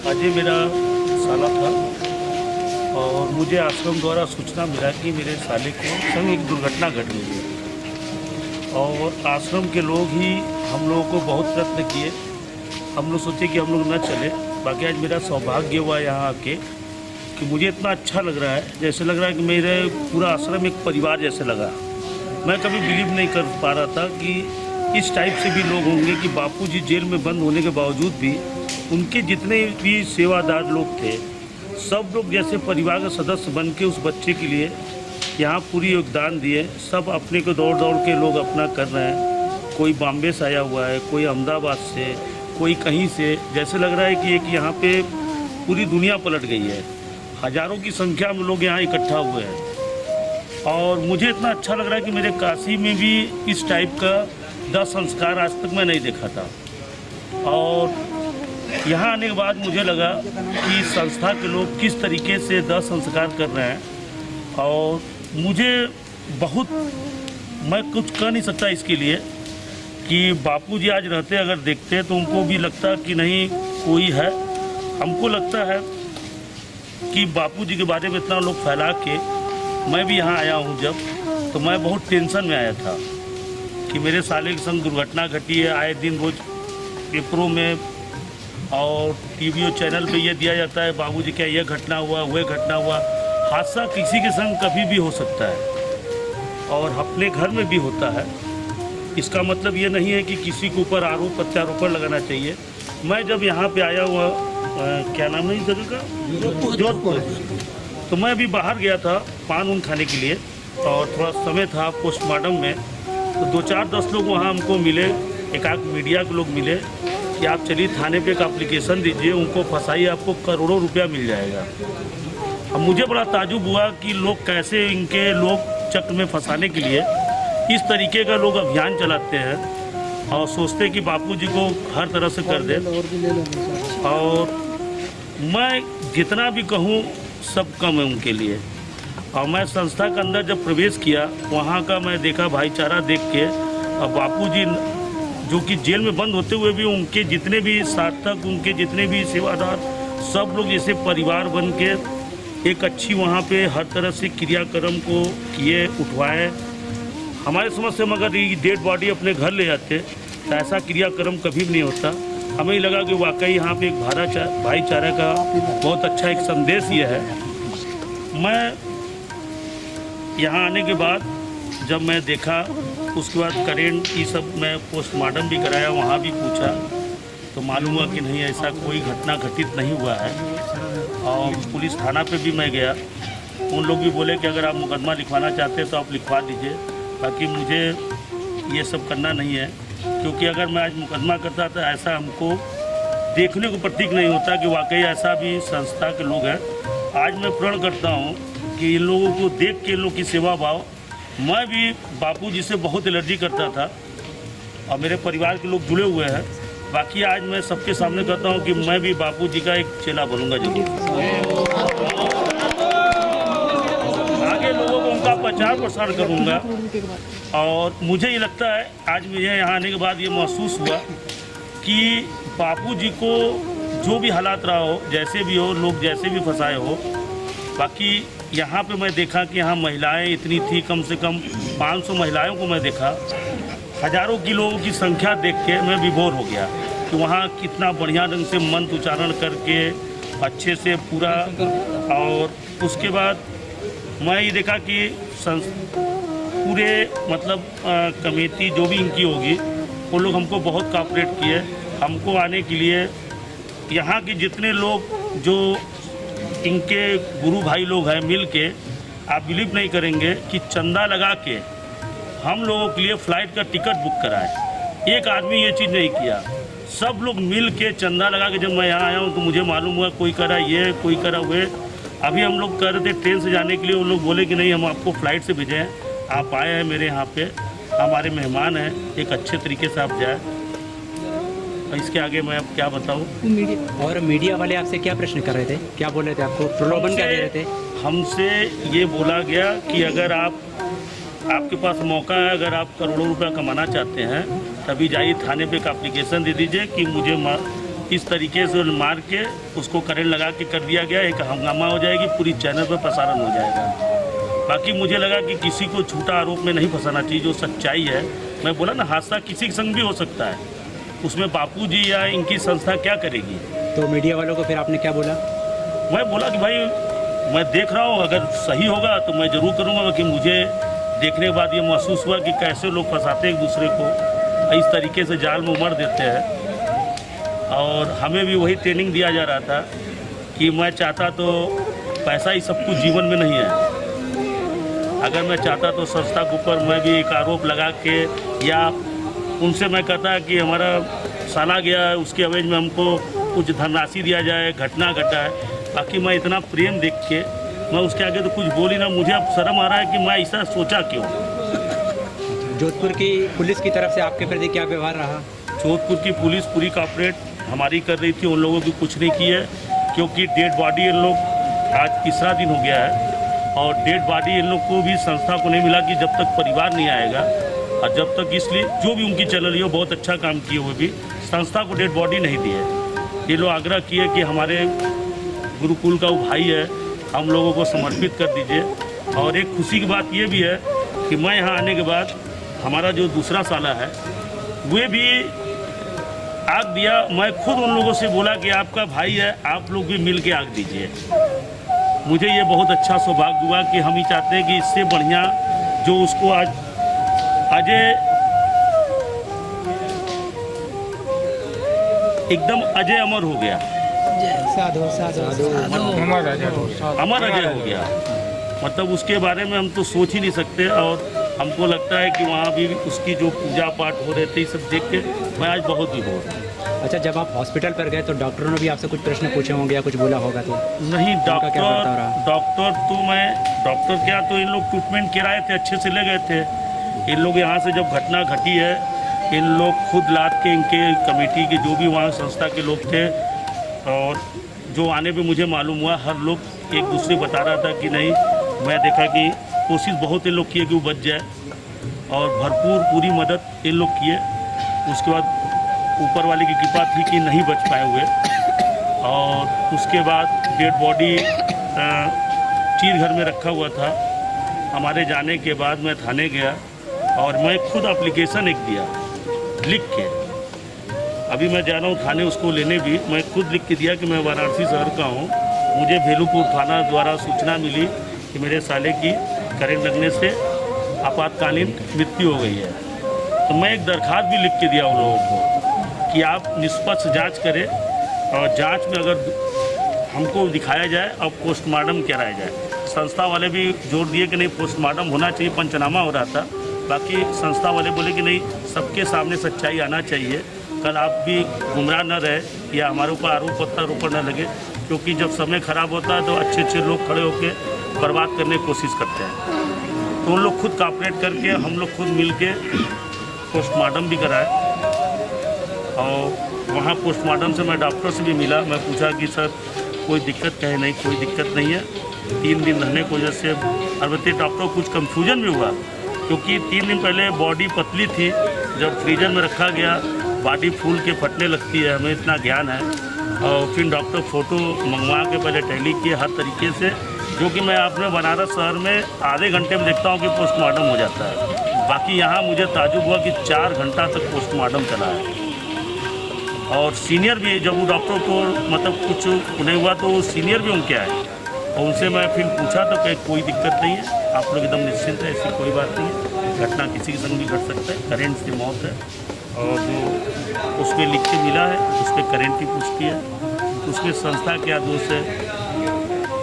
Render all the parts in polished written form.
अजय मेरा साला था और मुझे आश्रम द्वारा सूचना मिला कि मेरे साले को संग एक दुर्घटना घट गई है और आश्रम के लोग ही हम लोगों को बहुत प्रयत्न किए। हम लोग सोचे कि हम लोग न चले, बाकी आज मेरा सौभाग्य हुआ यहाँ आके कि मुझे इतना अच्छा लग रहा है, जैसे लग रहा है कि मेरे पूरा आश्रम एक परिवार जैसे लगा। मैं कभी बिलीव नहीं कर पा रहा था कि इस टाइप से भी लोग होंगे कि बापूजी जेल में बंद होने के बावजूद भी उनके जितने भी सेवादार लोग थे सब लोग जैसे परिवार का सदस्य बन के उस बच्चे के लिए यहाँ पूरी योगदान दिए। सब अपने को दौड़ दौड़ के लोग अपना कर रहे हैं। कोई बॉम्बे से आया हुआ है, कोई अहमदाबाद से, कोई कहीं से। जैसे लग रहा है कि एक यहाँ पे पूरी दुनिया पलट गई है। हज़ारों की संख्या में लोग यहाँ इकट्ठा हुए हैं और मुझे इतना अच्छा लग रहा है कि मेरे काशी में भी इस टाइप का दाह संस्कार आज तक मैं नहीं देखा था। और यहाँ आने के बाद मुझे लगा कि संस्था के लोग किस तरीके से दाह संस्कार कर रहे हैं और मुझे बहुत, मैं कुछ कह नहीं सकता इसके लिए कि बापूजी आज रहते अगर देखते तो उनको भी लगता कि नहीं कोई है। हमको लगता है कि बापूजी के बारे में इतना लोग फैला के मैं भी यहाँ आया हूँ जब, तो मैं बहुत टेंशन में आया था कि मेरे साले के संग दुर्घटना घटी है। आए दिन रोज पेपरों में और टीवी चैनल पे ये दिया जाता है बाबूजी क्या ये घटना हुआ, वह घटना हुआ। हादसा किसी के संग कभी भी हो सकता है और अपने घर में भी होता है। इसका मतलब ये नहीं है कि किसी के ऊपर आरोप प्रत्यारोपण लगाना चाहिए। मैं जब यहाँ पे आया हुआ क्या नाम है इस जगह का, जोधपुर, तो मैं अभी बाहर गया था पान उन खाने के लिए और थोड़ा समय था पोस्टमार्टम में, तो 2-4-10 लोग वहाँ हमको मिले। एक आध मीडिया के लोग मिले कि आप चलिए थाने पे एक एप्लीकेशन दीजिए, उनको फंसाइए, आपको करोड़ों रुपया मिल जाएगा। अब मुझे बड़ा ताजुब हुआ कि लोग कैसे इनके लोग चक्र में फंसाने के लिए इस तरीके का लोग अभियान चलाते हैं और सोचते कि बापूजी को हर तरह से कर दे। और मैं जितना भी कहूँ सब कम है उनके लिए। और मैं संस्था के अंदर जब प्रवेश किया वहाँ का मैं देखा भाईचारा देख के, और बापूजी जो कि जेल में बंद होते हुए भी उनके जितने भी सार्थक, उनके जितने भी सेवादार, सब लोग जैसे परिवार बन के एक अच्छी वहाँ पे हर तरह से क्रियाक्रम को किए, उठवाए। हमारे समझ से मगर ये डेड बॉडी अपने घर ले जाते तो ऐसा क्रियाक्रम कभी भी नहीं होता। हमें लगा कि वाकई यहाँ पे एक भाईचारा का बहुत अच्छा एक संदेश ये है। मैं यहाँ आने के बाद जब मैं देखा, उसके बाद करेंट ये सब मैं पोस्टमार्टम भी कराया, वहाँ भी पूछा तो मालूम हुआ कि नहीं ऐसा कोई घटना घटित नहीं हुआ है। और पुलिस थाना पे भी मैं गया, उन लोग भी बोले कि अगर आप मुकदमा लिखवाना चाहते हैं तो आप लिखवा दीजिए, बाकी मुझे ये सब करना नहीं है। क्योंकि अगर मैं आज मुकदमा करता तो ऐसा हमको देखने को प्रतीक नहीं होता कि वाकई ऐसा भी संस्था के लोग हैं। आज मैं प्रण करता हूँ कि इन लोगों को देख के इन लोग की सेवा भाव, मैं भी बापूजी से बहुत एलर्जी करता था और मेरे परिवार के लोग जुड़े हुए हैं। बाकी आज मैं सबके सामने कहता हूँ कि मैं भी बापूजी का एक चेला बनूंगा जरूर। आगे लोगों को उनका प्रचार प्रसार करूँगा। और मुझे ये लगता है आज मुझे यहाँ आने के बाद ये महसूस हुआ कि बापूजी को जो भी हालात रहा हो, जैसे भी हो, लोग जैसे भी फंसाए हो, बाकी यहाँ पे मैं देखा कि यहाँ महिलाएं इतनी थी, कम से कम 500 महिलाओं को मैं देखा। हज़ारों की लोगों की संख्या देख के मैं विभोर हो गया कि वहाँ कितना बढ़िया ढंग से मंत्र उच्चारण करके अच्छे से पूरा। और उसके बाद मैं ये देखा कि पूरे मतलब कमेटी जो भी इनकी होगी वो लोग हमको बहुत कोऑपरेट किए। हमको आने के लिए यहाँ के जितने लोग जो इनके गुरु भाई लोग हैं मिल के, आप बिलीव नहीं करेंगे कि चंदा लगा के हम लोगों के लिए फ़्लाइट का टिकट बुक कराए। एक आदमी ये चीज़ नहीं किया, सब लोग मिल के चंदा लगा के। जब मैं यहाँ आया हूँ तो मुझे मालूम हुआ कोई करा ये, कोई करा हुए। अभी हम लोग कह रहे थे ट्रेन से जाने के लिए, वो लोग बोले कि नहीं हम आपको फ़्लाइट से भेजे हैं, आप आए हैं मेरे यहाँ पे, हमारे मेहमान हैं, एक अच्छे तरीके से आप जाए। इसके आगे मैं अब क्या बताऊँ। और मीडिया वाले आपसे क्या प्रश्न कर रहे थे, क्या बोल रहे थे, आपको प्रलोभन क्या दे रहे थे? हमसे ये बोला गया कि अगर आपके पास मौका है, अगर आप करोड़ों रुपया कमाना चाहते हैं तभी जाइए थाने पे एक एप्लीकेशन दे दीजिए कि मुझे इस तरीके से मार के उसको करंट लगा के कर दिया गया। एक हंगामा हो जाएगी, पूरी चैनल पर प्रसारण हो जाएगा। बाकी मुझे लगा कि किसी को झूठा आरोप में नहीं फंसाना चाहिए, जो सच्चाई है। मैं बोला ना, हादसा किसी के संग भी हो सकता है, उसमें बापूजी या इनकी संस्था क्या करेगी। तो मीडिया वालों को फिर आपने क्या बोला? मैं बोला कि भाई मैं देख रहा हूँ, अगर सही होगा तो मैं ज़रूर करूँगा। कि मुझे देखने के बाद ये महसूस हुआ कि कैसे लोग फंसाते एक दूसरे को, इस तरीके से जाल में उमड़ देते हैं। और हमें भी वही ट्रेनिंग दिया जा रहा था कि मैं चाहता तो पैसा ही सब कुछ जीवन में नहीं है। अगर मैं चाहता तो संस्था के ऊपर मैं भी एक आरोप लगा के, या उनसे मैं कहता कि हमारा साला गया, उसके एवज में हमको कुछ धनराशि दिया जाए, घटना घटा है। बाकी मैं इतना प्रेम देख के मैं उसके आगे तो कुछ बोली ना। मुझे अब शर्म आ रहा है कि मैं ऐसा सोचा क्यों। जोधपुर की पुलिस की तरफ से आपके प्रति क्या व्यवहार रहा? जोधपुर की पुलिस पूरी कॉपरेट हमारी कर रही थी, उन लोगों की कुछ नहीं की है। क्योंकि डेड बॉडी इन लोग आज तीसरा दिन हो गया है, और डेड बॉडी इन लोग को भी संस्था को नहीं मिला कि जब तक परिवार नहीं आएगा, और जब तक, इसलिए जो भी उनकी चल रही हो, बहुत अच्छा काम किए हुए भी संस्था को डेड बॉडी नहीं दी है। ये लोग आग्रह किए कि हमारे गुरुकुल का वो भाई है, हम लोगों को समर्पित कर दीजिए। और एक खुशी की बात ये भी है कि मैं यहाँ आने के बाद हमारा जो दूसरा साला है वे भी आग दिया। मैं खुद उन लोगों से बोला कि आपका भाई है, आप लोग भी मिल के आग दीजिए। मुझे ये बहुत अच्छा सौभाग्य हुआ कि हम ही चाहते हैं कि इससे बढ़िया जो उसको आज अजय, एकदम अजय अमर हो गया, साधु साधु अमर अजय हो गया। मतलब उसके बारे में हम तो सोच ही नहीं सकते। और हमको लगता है कि वहाँ भी उसकी जो पूजा पाठ हो रहे थे, सब देख के मैं आज बहुत ही बहुत। अच्छा, जब आप हॉस्पिटल पर गए तो डॉक्टरों ने भी आपसे कुछ प्रश्न पूछे होंगे या कुछ बोला होगा? तो नहीं, उनका क्या बर्ताव रहा? डॉक्टर क्या, तो इन लोग ट्रीटमेंट कराए थे, अच्छे से ले गए थे। इन लोग यहाँ से जब घटना घटी है, इन लोग खुद लाद के, इनके कमेटी के जो भी वहाँ संस्था के लोग थे, और जो आने पे मुझे मालूम हुआ, हर लोग एक दूसरे बता रहा था कि नहीं, मैं देखा कि कोशिश बहुत इन लोग किए कि वो बच जाए, और भरपूर पूरी मदद इन लोग किए। उसके बाद ऊपर वाले की कृपा थी कि नहीं बच पाए हुए। और उसके बाद डेड बॉडी चीर घर में रखा हुआ था। हमारे जाने के बाद मैं थाने गया और मैं खुद एप्लीकेशन एक दिया लिख के। अभी मैं जा रहा हूँ थाने उसको लेने भी, मैं खुद लिख के दिया कि मैं वाराणसी शहर का हूँ, मुझे भेलूपुर थाना द्वारा सूचना मिली कि मेरे साले की करंट लगने से आपातकालीन मृत्यु हो गई है। तो मैं एक दरखास्त भी लिख के दिया उन लोगों को कि आप निष्पक्ष जांच करें, और जांच में अगर हमको दिखाया जाए और पोस्टमार्टम कराया जाए। संस्था वाले भी जोर दिए कि नहीं, पोस्टमार्टम होना चाहिए, पंचनामा हो रहा था। बाकी संस्था वाले बोले कि नहीं, सबके सामने सच्चाई आना चाहिए, कल आप भी गुमराह न रहे या हमारे ऊपर आरोप प्रत्यारोप न लगे। क्योंकि जब समय ख़राब होता है तो अच्छे अच्छे लोग खड़े होकर बर्बाद करने की कोशिश करते हैं। तो उन लोग खुद कॉपरेट करके, हम लोग खुद मिल के पोस्टमार्टम भी कराए। और वहाँ पोस्टमार्टम से मैं डॉक्टर से भी मिला, मैं पूछा कि सर कोई दिक्कत कहे, नहीं कोई दिक्कत नहीं है। 3 दिन रहने की वजह से अलबत्ते डॉक्टर को कुछ कन्फ्यूजन भी हुआ, क्योंकि 3 दिन पहले बॉडी पतली थी, जब फ्रीजर में रखा गया बॉडी फूल के फटने लगती है, हमें इतना ज्ञान है। और फिर डॉक्टर फ़ोटो मंगवा के पहले टैली किए हर तरीके से, जो कि मैं अपने बनारस शहर में आधे घंटे में देखता हूँ कि पोस्टमार्टम हो जाता है। बाकी यहाँ मुझे ताजुब हुआ कि 4 घंटा तक पोस्टमार्टम चला है। और सीनियर भी, जब वो डॉक्टर को मतलब कुछ नहीं हुआ तो वो सीनियर भी उनके आए, और उनसे मैं फिर पूछा तो कहीं कोई दिक्कत नहीं है, आप लोग एकदम निश्चिंत है, ऐसी कोई बात नहीं है, घटना किसी के संग भी घट सकता है, करंट से मौत है। और जो उसमें लिख के मिला है उस पर करंट की पुष्टि है, उसमें संस्था क्या दोष है,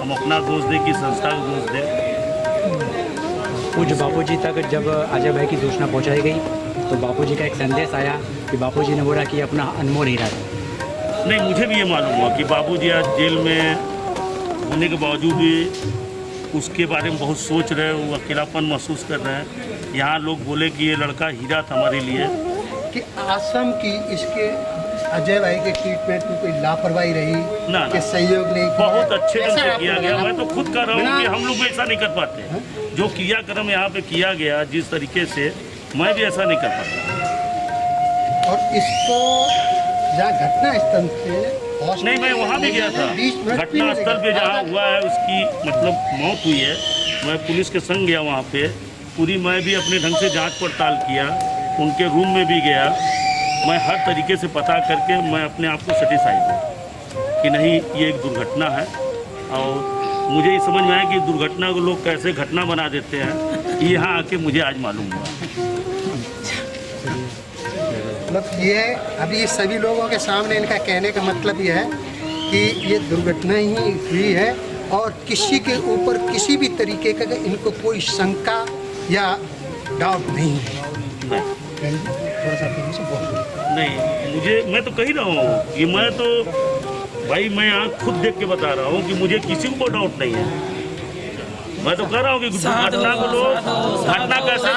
हम अपना दोष दें कि संस्था का दोष दें। पूज्य बापूजी तक जब अजय भाई की सूचना पहुंचाई गई तो बापूजी का एक संदेश आया कि बापूजी ने बोला कि अपना अनमोल हीरा है। नहीं, मुझे भी ये मालूम हुआ कि बाबूजी आज जेल में होने के बावजूद भी उसके बारे में बहुत सोच रहे हैं, वो अकेलापन महसूस कर रहे हैं। यहाँ लोग बोले कि ये लड़का हीरा था हमारे लिए। कि आश्रम की इसके अजय भाई के ट्रीटमेंट में कोई लापरवाही रही ना, कि सहयोग नहीं किया? बहुत अच्छे ढंग से किया गया। मैं तो खुद कर रहा हूँ कि हम लोग भी ऐसा नहीं कर पाते। जो क्रियाक्रम यहाँ पे किया गया जिस तरीके से, मैं भी ऐसा नहीं कर पाता। और इसको जहाँ घटना स्थल पे नहीं, मैं वहाँ भी गया था। 20 मिनट घटना स्थल पे जहाँ हुआ है उसकी मतलब मौत हुई है, मैं पुलिस के संग गया वहाँ पे। पूरी मैं भी अपने ढंग से जांच पड़ताल किया, उनके रूम में भी गया। मैं हर तरीके से पता करके मैं अपने आप को सेटिस्फाइड हूँ कि नहीं ये एक दुर्घटना है। और मुझे ये समझ में आया कि दुर्घटना को लोग कैसे घटना बना देते हैं, ये यहाँ आके मुझे आज मालूम हुआ। मतलब ये अभी सभी लोगों के सामने इनका कहने का मतलब ये है कि ये दुर्घटना ही हुई है और किसी के ऊपर किसी भी तरीके का इनको कोई शंका या डाउट नहीं है। थोड़ा सा फिर से बोल। नहीं, मैं तो कह रहा हूँ कि मैं तो भाई मैं यहाँ खुद देख के बता रहा हूँ कि मुझे किसी को डाउट नहीं है। मैं तो कह रहा हूँ कि घटना को लोग घटना कैसे